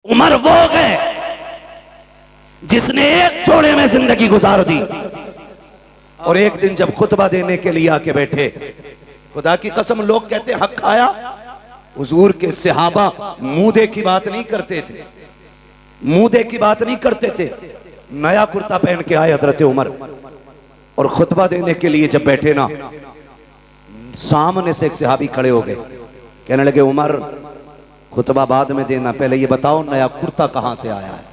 उमर वो है जिसने एक जोड़े में जिंदगी गुजार दी और एक दिन जब खुतबा देने के लिए आके बैठे, खुदा की कसम लोग कहते हक खाया। हुजूर के सहाबा मुंह की बात नहीं करते थे, मुंह की बात नहीं करते थे। नया कुर्ता पहन के आए हजरत उमर और खुतबा देने के लिए जब बैठे ना, सामने से एक सहाबी खड़े हो गए, कहने लगे उमर खुतबा बाद में देना, पहले ये बताओ नया कुर्ता कहां से आया है,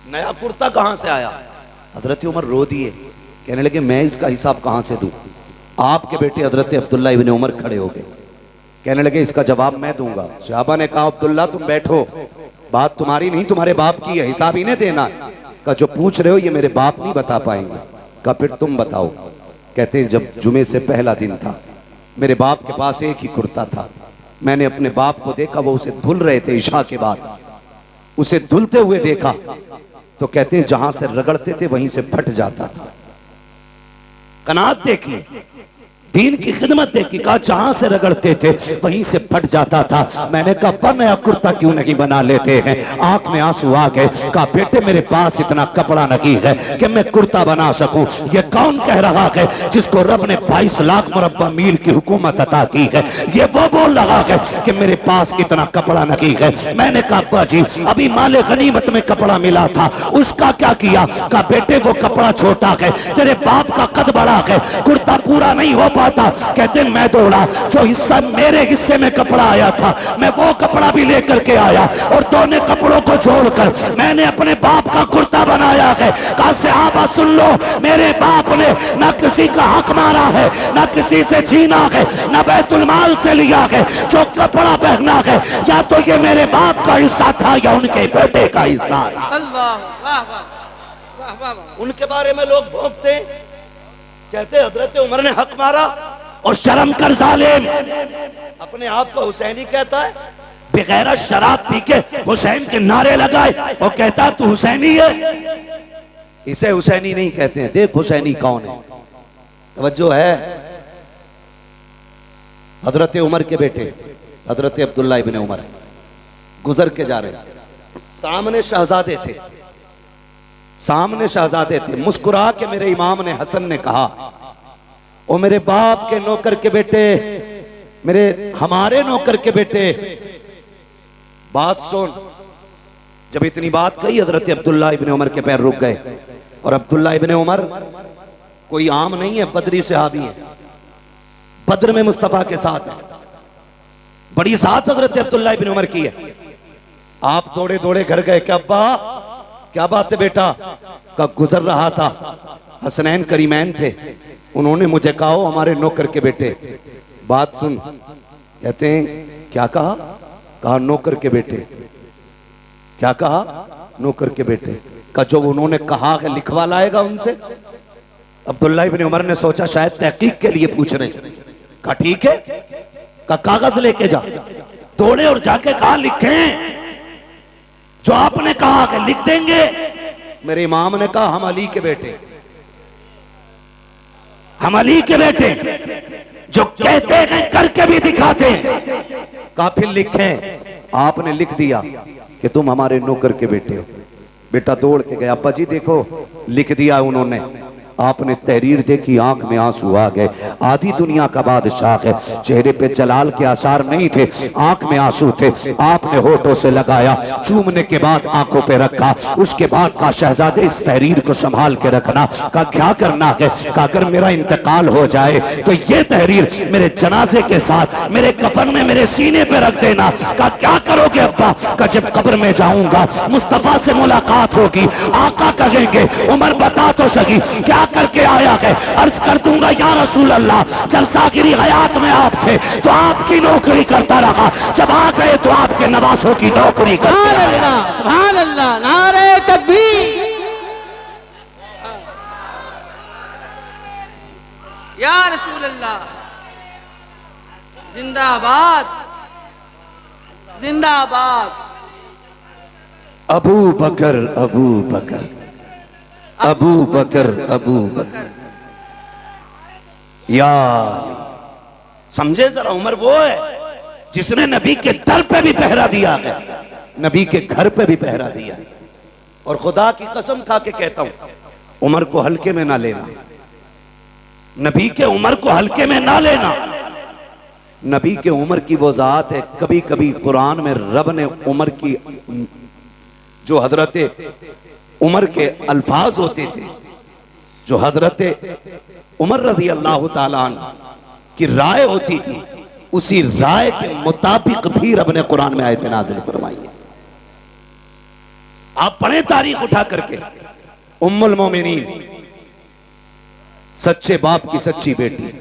नया कुर्ता कहां से आया। हजरत उमर रो दिए, कहने लगे मैं इसका हिसाब कहां से दूं। आपके बेटे हजरत अब्दुल्ला इब्ने उमर खड़े हो गए, कहने लगे इसका जवाब मैं दूंगा। सहाबा ने कहा अब्दुल्ला तुम बैठो, बात तुम्हारी नहीं तुम्हारे बाप की है, हिसाब इन्हें देना है। कहा जो पूछ रहे हो ये मेरे बाप नहीं बता पाएंगे। कहा फिर तुम बताओ। कहते हैं जब जुमे से पहला दिन था, मेरे बाप के पास एक ही कुर्ता था, मैंने अपने बाप को देखा, वो उसे धुल रहे थे इशा के बाद, उसे धुलते हुए देखा तो कहते हैं जहां से रगड़ते थे वहीं से फट जाता था। कनात देखी, दीन की खिदमत देखी, कहा जहां से रगड़ते थे वहीं से फट जाता था। मैंने कहा पर नया कुर्ता क्यों नहीं बना लेते हैं। आंख में आंसू आ गए। कहा बेटे मेरे पास इतना कपड़ा नहीं है कि मैं कुर्ता बना सकूं। ये कौन कह रहा है जिसको रब ने 22 लाख मुरब्बा मील की हुकूमत अता की है, ये वो बोल रहा है कि मेरे पास इतना कपड़ा नहीं है। मैंने कहा अब्बा जी अभी माले गनीमत में कपड़ा मिला था, उसका क्या किया। कहा बेटे वो कपड़ा छोटा है, तेरे बाप का कद बड़ा है, कुर्ता पूरा नहीं हो पाता। कहते मैं दौड़ा, जो हिस्सा मेरे हिस्से में कपड़ा आया था मैं वो कपड़ा भी लेकर के आया और दोनों कपड़ों को जोड़कर मैंने अपने बाप का कुर्ता बनाया है। कहा सहाबा सुन लो, मेरे बाप ने ना किसी का हक मारा है, ना किसी से छीना है, ना बैतुल माल से लिया है। जो कपड़ा पहना है या तो ये मेरे बाप का हिस्सा था या उनके बेटे का हिस्सा था। अल्लाह वाह वाह वाह वाह। उनके बारे में लोग भोंकते, कहते हजरत उमर ने हक मारा और शर्म कर जालिम। अपने आप को हुसैनी कहता है, बगैर शराब पी के हुसैन के नारे लगाए और कहता तू हुसैनी है। इसे हुसैनी नहीं कहते हैं। देख हुसैनी कौन है, तवज्जो है। हजरत उमर के बेटे हजरत अब्दुल्ला इब्ने उमर गुजर के जा रहे, सामने शहजादे थे, सामने शहजादे थे। मुस्कुरा के मेरे इमाम ने हसन ने कहा ओ मेरे बाप के नौकर के बेटे, मेरे हमारे नौकर के बेटे, बात सुन। जब इतनी बात कही हजरत अब्दुल्ला इब्ने उमर के पैर रुक गए। और अब्दुल्ला इब्ने उमर कोई आम नहीं है, बदरी सहाबी है, बद्र में मुस्तफा के साथ है, बड़ी साथ हजरत अब्दुल्ला इब्ने उमर की है। आप दौड़े दौड़े घर गए कि अब्बा क्या बात है बेटा। कब गुजर रहा था, हसनैन करीमैन थे, उन्होंने मुझे कहा हमारे नौकर के बेटे। बात सुन, कहते हैं क्या कहा। कहा नौकर के बेटे। क्या कहा नौकर के बेटे का, जो उन्होंने कहा है लिखवा लाएगा उनसे। अब्दुल्ला इब्ने उमर ने सोचा शायद तहकीक के लिए पूछ रहे। कहा ठीक है, का कागज लेके जा। दौड़े और जाके कहा लिखें, जो आपने कहा कि लिख देंगे। मेरे इमाम ने कहा हम अली के बेटे, हम अली के बेटे, जो कहते हैं करके भी दिखाते हैं। कहा फिर लिखें। आपने लिख दिया कि तुम हमारे नौकर के बेटे हो। बेटा दौड़ के गया, अब्बा जी देखो लिख दिया उन्होंने। आपने तहरीर देखी, आंख में आंसू आ गए। आधी दुनिया का बादशाह है, चेहरे पे जलाल के आसार नहीं थे, आंख में आंसू थे। आपने होठों से लगाया, चूमने के बाद आंखों पे रखा। उसके बाद कहा शहजादे इस तहरीर को संभाल के रखना। कहा क्या करना है। कहा अगर मेरा इंतकाल हो जाए तो ये तहरीर मेरे जनाजे के साथ मेरे कफन में मेरे सीने पे रख देना। कहा क्या करोगे अब्बा। कहा जब कब्र में जाऊंगा मुस्तफा से मुलाकात होगी, आका कहेंगे उमर बता तो सही क्या करके आया है। अर्ज कर दूंगा या रसूल अल्लाह जब सागिरी हयात में आप थे तो आपकी नौकरी करता रहा, जब आ गए तो आपके नवासों की नौकरी करते रहा। सुभान अल्लाह, नारे तकबीर। या रसूल अल्लाह जिंदाबाद जिंदाबाद। अबू बकर अबू बकर अबू बकर अबू बकर। यार समझे जरा, उमर वो है जिसने नबी के दर पे भी पहरा दिया है, नबी के घर पे भी पहरा दिया है। और खुदा की कसम खा के कहता हूं, उमर को हल्के में ना लेना, नबी के उमर को हल्के में ना लेना। नबी के उमर की वो जात है, कभी कभी कुरान में रब ने उमर की, जो हजरत उमर के अल्फाज होते थे, जो हजरत उमर रज़ी अल्लाह ताला अन्हु की राय होती थी, उसी राय के मुताबिक भी रब ने कुरान में आयत नाज़िल फरमाई है। आप पढ़ें तारीख उठा करके, उम्मुल मोमिनीन, सच्चे बाप की सच्ची बेटी,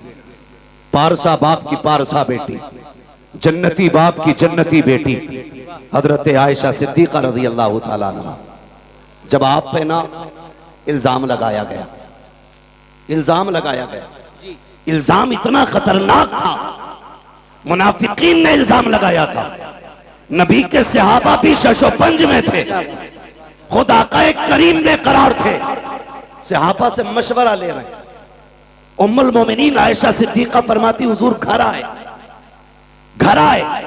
पारसा बाप की पारसा बेटी, जन्नती बाप की जन्नती बेटी, हजरत आयशा सिद्दीक़ा रज़ी अल्लाह ताला अन्हा। जब आप पे ना इल्जाम लगाया गया, इल्जाम लगाया गया, इल्जाम इतना खतरनाक था, मुनाफिकीन ने इल्जाम लगाया था, नबी के सहाबा भी शशोपंज में थे, खुदा का एक करीम बेकरार थे, सहाबा से मशवरा ले रहे हैं। उम्मुल मोमिनीन आयशा सिद्दीक़ा फरमाती, हुजूर घर आए, घर आए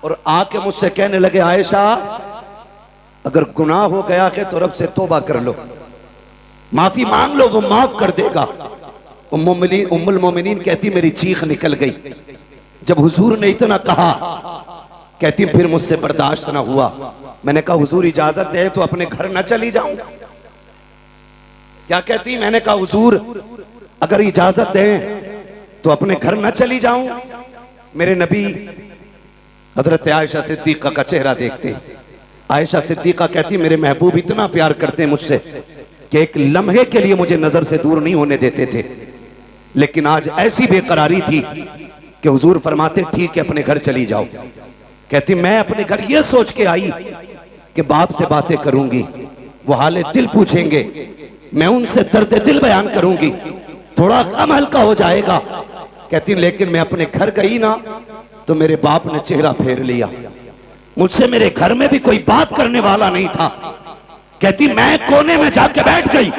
और आके मुझसे कहने लगे, आयशा अगर गुनाह हो गया है तो रब से तौबा कर लो, माफी मांग लो, वो माफ कर देगा। उम्मुल मोमिनीन कहती, मेरी चीख निकल गई जब हुजूर ने इतना कहा। कहती फिर मुझसे बर्दाश्त ना हुआ, मैंने कहा हुजूर इजाजत दे तो अपने घर न चली जाऊं। क्या कहती? मैंने कहा हुजूर अगर इजाजत दें तो अपने घर न चली जाऊं। मेरे नबी हजरत आयशा सिद्दीक़ा का चेहरा देखते, आयशा सिद्दीक़ा कहती, मेरे महबूब इतना प्यार करते मुझसे कि एक लम्हे के लिए मुझे नजर से दूर नहीं होने देते थे, लेकिन आज ऐसी बेकरारी थी कि हुजूर फरमाते ठीक है अपने घर चली जाओ। कहती मैं अपने घर ये सोच के आई कि बाप से बातें करूंगी, वो हाले दिल पूछेंगे, मैं उनसे दर्द दिल बयान करूंगी, थोड़ा कम हल्का हो जाएगा। कहती लेकिन मैं अपने घर गई ना तो मेरे बाप ने चेहरा फेर लिया, मुझसे मेरे घर में भी कोई बात करने वाला नहीं था। कहती मैं कोने में जाके बैठ गई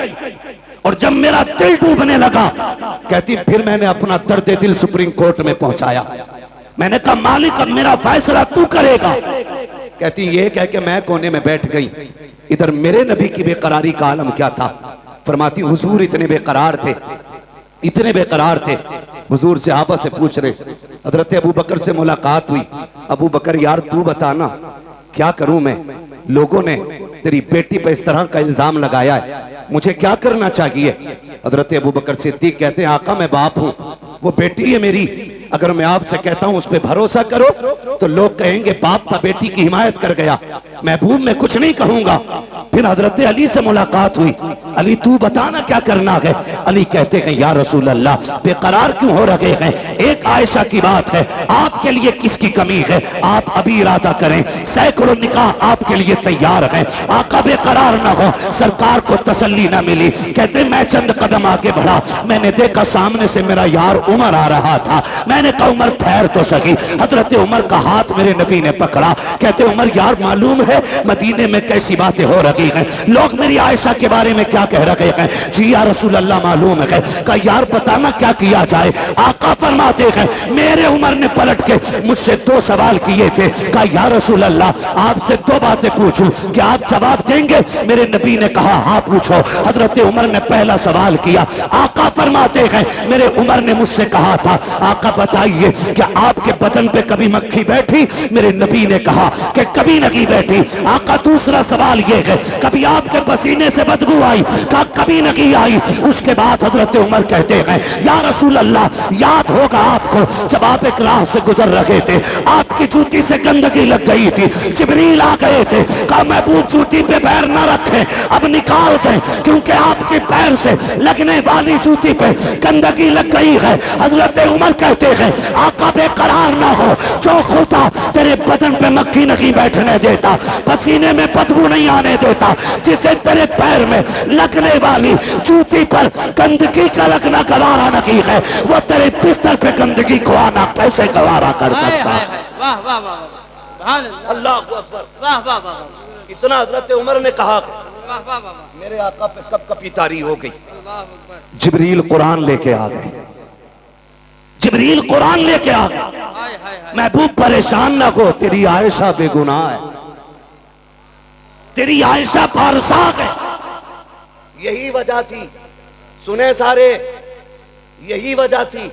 और जब मेरा दिल डूबने लगा, कहती फिर मैंने अपना दर्द दिल सुप्रीम कोर्ट में पहुंचाया। मैंने कहा मालिक अब मेरा फैसला तू करेगा। कहती ये कह के मैं कोने में बैठ गई। इधर मेरे नबी की बेकरारी का आलम क्या था। फरमाती हुजूर इतने बेकरार थे, इतने बेकरार थे, हुजूर से आपस से पूछ रहे। हजरत अबू बकर से मुलाकात हुई, अबू बकर यार तू बताना क्या करूं मैं, लोगों ने तेरी बेटी पे इस तरह का इल्जाम लगाया है, मुझे क्या करना चाहिए। हजरत अबू बकर सिद्दीक कहते हैं आका मैं बाप हूं, वो बेटी है मेरी, अगर मैं आपसे कहता हूं उस पर भरोसा करो तो लोग कहेंगे बाप था बेटी की हिमायत कर गया, महबूब मैं कुछ नहीं कहूंगा। फिर हजरत अली से मुलाकात हुई, अली तू बताना क्या करना है। अली कहते हैं या रसूल अल्लाह बेकरार क्यों हो रहे हैं, एक आयशा की बात है, आपके लिए किसकी कमी है, आप अभी इरादा करें, सैकड़ों निकाह आपके लिए तैयार हैं, आका बेकरार ना हो। सरकार को तसल्ली ना मिली, कहते मैं चंद कदम आगे बढ़ा, मैंने देखा सामने से मेरा यार उमर आ रहा था, मैंने कहा उमर ठहर तो सकी। हजरत उमर का हाथ मेरे नबी ने पकड़ा, कहते उमर यार मालूम है मदीने में कैसी बातें हो रही हैं, लोग मेरी आयशा के बारे में क्या कह रहे हैं। जी या रसूल अल्लाह मालूम है। कहा यार बताना क्या किया जाए। आका फरमाते हैं मेरे उमर ने पलट के मुझसे दो सवाल किए थे। कहा या रसूल अल्लाह आपसे दो बातें पूछूं, क्या आप जवाब देंगे। मेरे नबी ने कहा हाँ पूछो। हजरत उमर ने पहला सवाल किया। आका फरमाते हैं मेरे उमर ने मुझसे कहा था आका बताइए क्या आपके बदन पे कभी मक्खी बैठी। मेरे नबी ने कहा कि कभी नहीं बैठी। आका दूसरा सवाल ये है कभी आपके पसीने से बदबू आई। कहा कभी नहीं आई। उसके बाद हजरत उमर कहते हैं या रसूल अल्लाह याद होगा आपको जब आप एक राह से गुजर रहे थे, आपकी जूती से गंदगी लग गई थी, जिब्रील आ गए थे, कहा महबूब जूती पे पैर न रखें, अब निकाल दें क्योंकि आपके पैर से लगने वाली जूती पे गंदगी लग गई है। हजरत उमर कहते हैं आका बेकरार ना हो, जो खुदा तेरे बदन पे मक्खी नहीं बैठने देता, पसीने में बदबू नहीं आने देता, जिसे तेरे पैर में लगने वाली जूती पर गंदगी का लगना गवारा नहीं है, वो तेरे बिस्तर पे गंदगी को आना कैसे गवारा कर सकता। वाह वाह वाह अल्लाह अकबर। वाह वाह वाह इतना हजरत उमर ने कहा वाह वाह वाह मेरे आका पे कब कपी तारी हो गई। अल्लाह अकबर। जिब्रील कुरान लेके आ गए। जिब्रील कुरान लेके आ गया। हाय हाय हाय महबूब परेशान ना हो, तेरी आयशा बेगुनाह है, तेरी आयशा पारसाक है। यही वजह थी, सुने सारे, यही वजह थी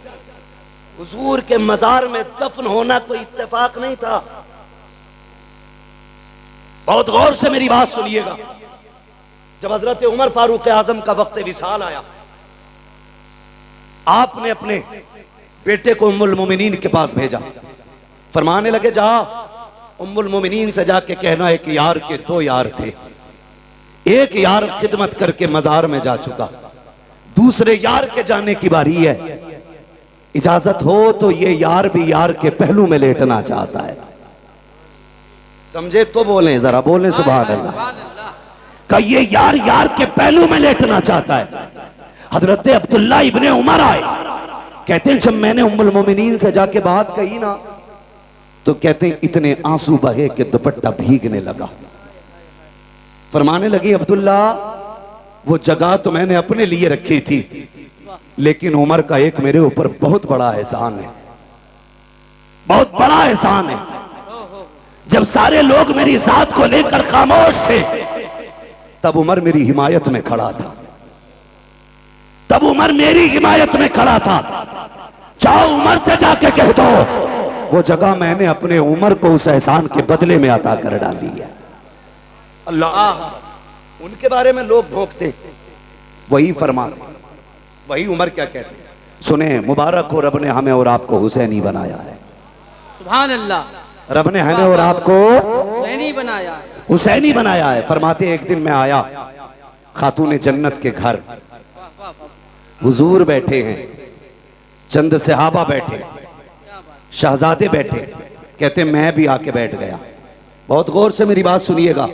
हुजूर के मजार में दफन होना कोई इत्तेफाक नहीं था। बहुत गौर से मेरी बात सुनिएगा। जब हजरत उमर फारूक आजम का वक्त विसाल आया, आपने अपने बेटे को उम्मुल मोमिनीन के पास भेजा। फरमाने लगे, जा उम्मुल मोमिनीन से जाके कहना है कि यार के दो यार थे, एक यार खिदमत करके मजार में जा चुका, दूसरे यार के जाने की बारी है, इजाजत हो तो ये यार भी यार के पहलू में लेटना चाहता है। समझे तो बोलें, जरा बोलें सुभान अल्लाह। सुभान अल्लाह का ये यार यार के पहलू में लेटना चाहता है। हजरत अब्दुल्ला इब्ने उमर आए, कहते हैं जब मैंने उम्मुल मोमिनीन से जाके बात कही ना, तो कहते हैं इतने आंसू बहे कि दुपट्टा भीगने लगा। फरमाने लगी, अब्दुल्ला वो जगह तो मैंने अपने लिए रखी थी, लेकिन उमर का एक मेरे ऊपर बहुत बड़ा एहसान है, बहुत बड़ा एहसान है। जब सारे लोग मेरी जात को लेकर खामोश थे, तब उमर मेरी हिमायत में खड़ा था, तब उमर मेरी हिमायत में खड़ा था। जाओ उमर से जाके कह दो, वो जगह मैंने अपने उमर को उस एहसान के बदले में अता कर डाली है। अल्लाह, उनके बारे में लोग भोंकते, वही फरमाते, वही उमर क्या कहते हैं। सुने, मुबारक हो, रब ने हमें और आपको हुसैनी बनाया है। सुभान अल्लाह, रब ने हमें और आपको हुसैनी बनाया है। हुसैनी बनाया है। फरमाते, एक दिन मैं आया खातून जन्नत के घर, हुजूर बैठे हैं, चंद सहाबा बैठे, शहजादे बैठे। कहते मैं भी आके बैठ गया। बहुत गौर से मेरी बात सुनिएगा।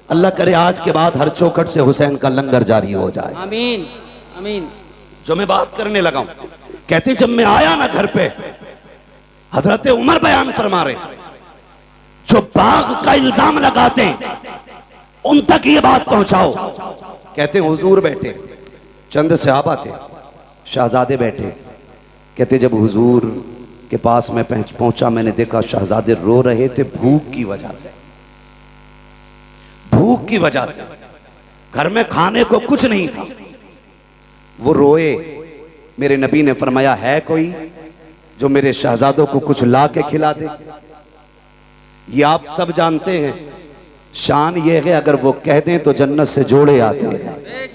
अल्लाह करे आज के बाद हर चौखट से हुसैन का लंगर जारी हो जाए। आमीन आमीन। जो मैं बात करने लगा हूं, कहते जब मैं आया ना घर पे, हजरत उमर बयान फरमा रहे, जो बाग का इल्जाम लगाते हैं उन तक ये बात पहुंचाओ। कहते हुजूर बैठे, चंद सहाबा थे, शहजादे बैठे। कहते जब हुजूर के पास में पहुंचा, मैंने देखा शहजादे रो रहे थे भूख की वजह से, भूख की वजह से। घर में खाने को कुछ नहीं था, वो रोए। मेरे नबी ने फरमाया, है कोई जो मेरे शहजादों को कुछ ला के खिला दे? ये आप सब जानते हैं, शान ये है अगर वो कह दें तो जन्नत से जोड़े आते हैं,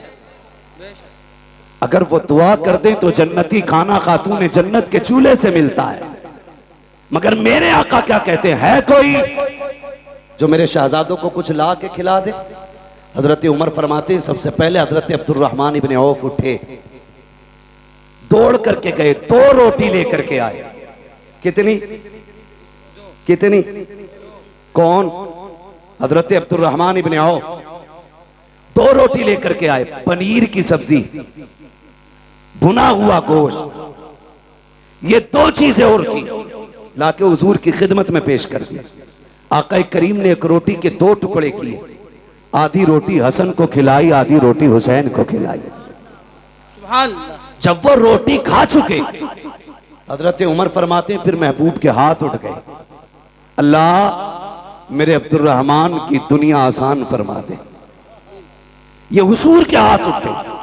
अगर वो दुआ कर दें तो जन्नती खाना खातून जन्नत के चूल्हे से मिलता है। मगर मेरे आका क्या कहते हैं, है कोई जो मेरे शहजादों को कुछ ला के खिला दे? हजरत उमर फरमाते हैं, सबसे पहले हजरत अब्दुर्रहमान इब्ने औफ उठे, दौड़ करके गए, 2 रोटी लेकर के आए। कितनी कितनी? कौन? हजरत अब्दुर्रहमान इब्ने औफ 2 रोटी लेकर के आए, पनीर की सब्जी, भुना हुआ गोश्त, ये 2 चीजें और की, लाके हुजूर की खिदमत में पेश कर दी। आका करीम ने एक रोटी के 2 टुकड़े किए, आधी रोटी हसन को खिलाई, आधी रोटी हुसैन को खिलाई। सुभान अल्लाह। जब वो रोटी खा चुके, हजरत उमर फरमाते हैं फिर महबूब के हाथ उठ गए, अल्लाह मेरे अब्दुर्रहमान की दुनिया आसान फरमा दे। ये हुजूर के हाथ उठे,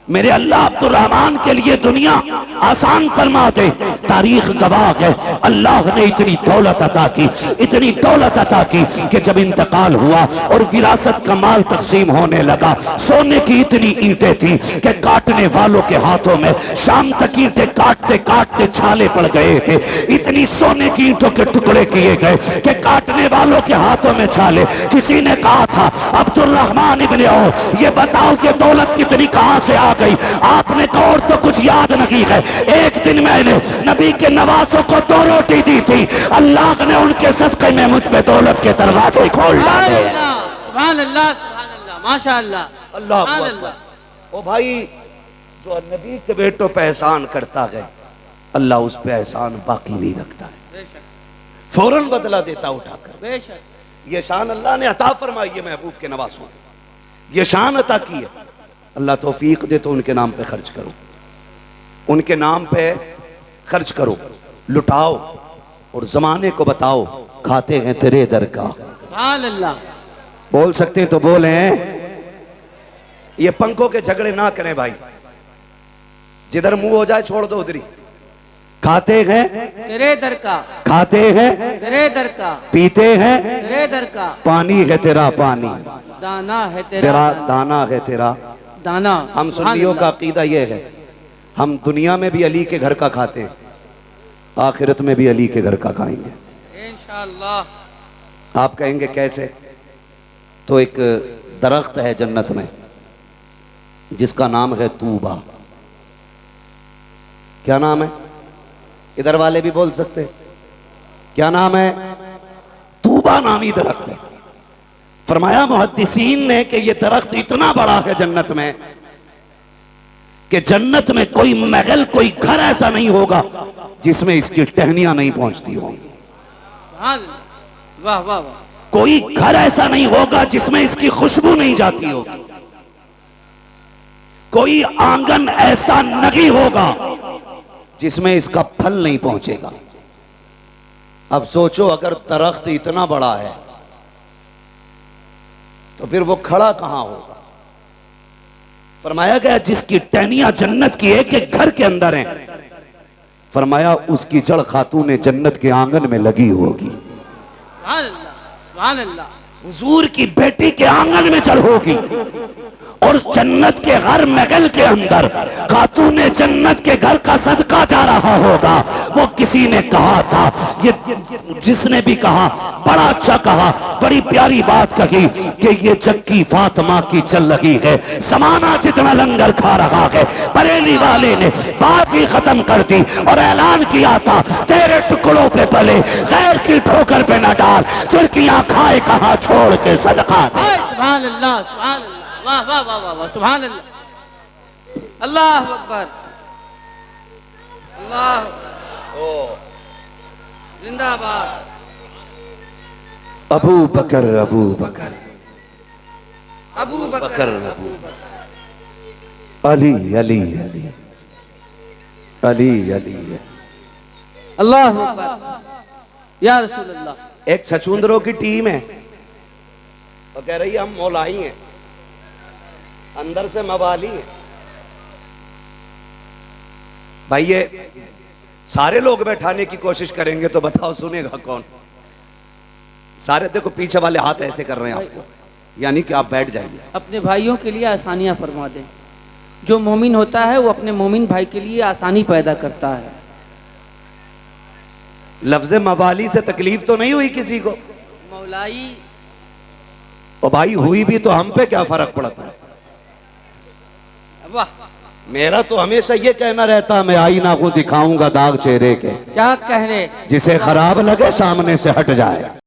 मेरे अल्लाह अब्दुर्रहमान के लिए दुनिया आसान फरमा दे। तारीख गवाह है, अल्लाह ने इतनी दौलत अता की, इतनी दौलत अता की कि जब इंतकाल हुआ और विरासत का माल तकसीम होने लगा, सोने की इतनी ईंटें थी कि काटने वालों के हाथों में शाम तक ईंटें काटते काटते छाले पड़ गए थे। इतनी सोने की ईंटों के टुकड़े किए गए कि काटने वालों के हाथों में छाले। किसी ने कहा था, अब्दुर्रहमान इब्ने औफ, ये बताओ कि दौलत कितनी कहां से आ गई? आपने कहा और तो कुछ याद नहीं है, एक दिन मैंने नबी के नवासों को 2 रोटी दी थी, अल्लाह ने उनके सदक़े में मुझ पे दौलत के दरवाजे खोल डाले। सुभान अल्लाह, सुभान अल्लाह, माशाअल्लाह, अल्लाह सुभान अकबर। अल्लाह। ओ भाई, जो नबी के बेटों पे एहसान करता है, अल्लाह उस पे एहसान बाकी नहीं रखता है, बेशक फौरन बदला देता उठाकर। बेशक। ये शान अल्लाह ने अता फरमाई है महबूब के नवासों, ये शान अता की है। अल्लाह तौफीक दे तो उनके नाम पे खर्च करो, उनके नाम पे खर्च करो, लुटाओ और जमाने को बताओ खाते हैं तेरे दर का। सुभान अल्लाह। बोल सकते हैं तो बोले। ये पंखों के झगड़े ना करें भाई, जिधर मुंह हो जाए छोड़ दो उधरी। खाते हैं तेरे दर का, खाते हैं तेरे दर का, पीते हैं तेरे दर का, पानी है तेरा पानी, दाना है तेरा तेरा दाना है तेरा दाना। हम सुभान सुन्नियों का अल्लाह। अकीदा ये है, हम दुनिया में भी अली के घर का खाते हैं, आखिरत में भी अली के घर का खाएंगे इंशाअल्लाह। आप कहेंगे कैसे? तो एक दरख्त है जन्नत में जिसका नाम है तूबा। क्या नाम है? इधर वाले भी बोल सकते हैं। क्या नाम है? तूबा नामी दरख्त है। फरमाया मुहद्दिसीन ने कि यह दरख्त इतना बड़ा है जन्नत में कि जन्नत में कोई महल, कोई घर ऐसा नहीं होगा जिसमें इसकी टहनियां नहीं पहुंचती होंगी। सुभान अल्लाह। वाह वाह वाह। कोई घर ऐसा नहीं होगा जिसमें इसकी खुशबू नहीं जाती होगी। कोई आंगन ऐसा नहीं होगा जिसमें इसका फल नहीं पहुंचेगा। अब सोचो, अगर दरख्त इतना बड़ा है तो फिर वो खड़ा कहां होगा? फरमाया गया जिसकी टहनियां जन्नत की एक एक घर के अंदर हैं, फरमाया उसकी जड़ खातून जन्नत के आंगन में लगी होगी। सुभान अल्लाह, सुभान अल्लाह। हुजूर की बेटी के आंगन में जड़ होगी और उस जन्नत के हर महल के अंदर खातून जन्नत के घर का सदका जा रहा होगा। वो किसी ने कहा था, ये जिसने भी कहा बड़ा अच्छा कहा, बड़ी प्यारी बात कही कि ये चक्की फातिमा की चल रही है, समाना जितना लंगर खा रहा है। बरेली वाले ने बात ही खत्म कर दी और ऐलान किया था, तेरे टुकड़ों पे पले गैर की ठोकर पे न डाल, चिड़कियां खाए कहां छोड़ के सदका दे। सुभान अल्लाह, सुभान अल्लाह। वाह वाह वाह वाह वाह। सुभान अल्लाह। अल्लाह अकबर। अल्लाह जिंदाबाद। अबू बकर अबू बकर अबू बकर बकर। अबू अली अली अली अली अली। अल्लाह अकबर। या रसूल अल्लाह। एक छछूंदरों की टीम है, वो कह रही है हम मौलाई हैं, अंदर से मवाली हैं। भाई ये सारे लोग बैठाने की कोशिश करेंगे तो बताओ सुनेगा कौन? सारे देखो पीछे वाले हाथ ऐसे कर रहे हैं आपको, यानी कि आप बैठ जाइए। अपने भाइयों के लिए आसानियां फरमा दें। जो मोमिन होता है वो अपने मोमिन भाई के लिए आसानी पैदा करता है। लफ्ज मवाली से तकलीफ तो नहीं हुई किसी को? मौलाई। और भाई हुई भी तो हम पे क्या फर्क पड़ता है? वाह। मेरा तो हमेशा ये कहना रहता, मैं आईना को दिखाऊंगा दाग चेहरे के, क्या कहने। जिसे खराब लगे सामने से हट जाए।